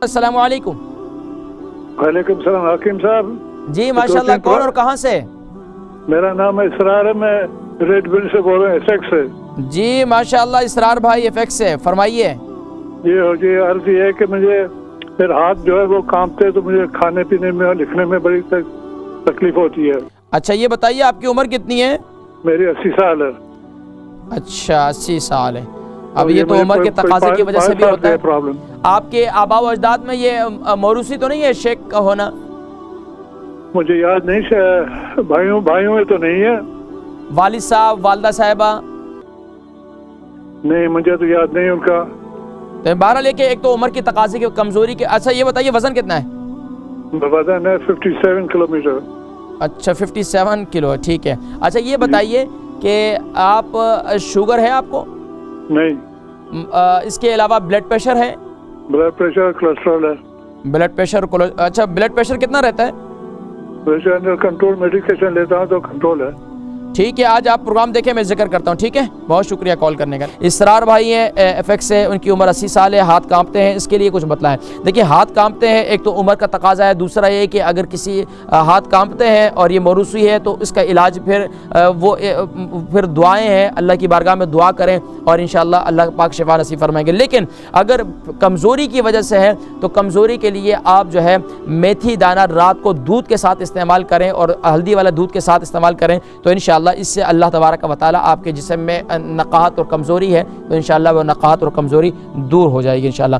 السلام علیکم۔ وعلیکم السلام حکیم صاحب۔ جی ماشاءاللہ، کون اور کہاں سے؟ میرا نام اسرار ہے، میں ریڈ بل سے بول رہا ہوں، ایسیکس سے۔ جی ماشاءاللہ اسرار بھائی ایفیکس سے، فرمائیے۔ جی عرض یہ ہے کہ مجھے پھر ہاتھ جو ہے وہ کانپتے ہیں، تو مجھے کھانے پینے میں اور لکھنے میں بڑی تکلیف ہوتی ہے۔ اچھا یہ بتائیے آپ کی عمر کتنی ہے؟ میری 80 سال ہے۔ اچھا 80 سال ہے۔ اب یہ تو عمر کے تقاضے کی وجہ سے بھی ہوتا ہے پرابلم۔ آپ کے آباء و اجداد میں یہ موروثی تو نہیں ہے شیک کا ہونا؟ مجھے یاد نہیں، بھائیوں میں تو نہیں ہے۔ والد صاحب، والدہ صاحبہ؟ نہیں مجھے تو یاد نہیں ان کا۔ تو بہرحال لے کے ایک تو عمر کی تقاضے کی کمزوری کے۔ اچھا یہ بتائیے وزن کتنا ہے؟ وزن ہے 57 کلومیٹر۔ اچھا 57 کلو، ٹھیک ہے۔ اچھا یہ بتائیے کہ آپ شوگر ہے آپ کو؟ نہیں۔ اس کے علاوہ بلڈ پریشر ہے؟ بلڈ پریشر، کولیسٹرول ہے۔ بلڈ پریشر، اچھا بلڈ پریشر کتنا رہتا ہے؟ پریشر انڈر کنٹرول، میڈیکیشن لیتا ہوں تو کنٹرول ہے۔ ٹھیک ہے، آج آپ پروگرام دیکھیں، میں ذکر کرتا ہوں، ٹھیک ہے؟ بہت شکریہ کال کرنے کا۔ اسرار بھائی ہیں ایفیکس سے، ان کی عمر 80 سال ہے، ہاتھ کانپتے ہیں، اس کے لیے کچھ بتلائیں۔ دیکھیں ہاتھ کانپتے ہیں، ایک تو عمر کا تقاضا ہے، دوسرا یہ کہ اگر کسی ہاتھ کانپتے ہیں اور یہ موروثی ہے تو اس کا علاج پھر دعائیں ہیں، اللہ کی بارگاہ میں دعا کریں اور انشاءاللہ اللہ پاک شفا نصیب فرمائیں گے۔ لیکن اگر کمزوری کی وجہ سے ہے تو کمزوری کے لیے آپ جو ہے میتھی دانہ رات کو دودھ کے ساتھ استعمال کریں اور ہلدی والا دودھ کے ساتھ استعمال کریں، تو انشاءاللہ اس سے اللہ تبارک و تعالی آپ کے جسم میں نقاہت اور کمزوری ہے تو انشاءاللہ وہ نقاہت اور کمزوری دور ہو جائے گی انشاءاللہ۔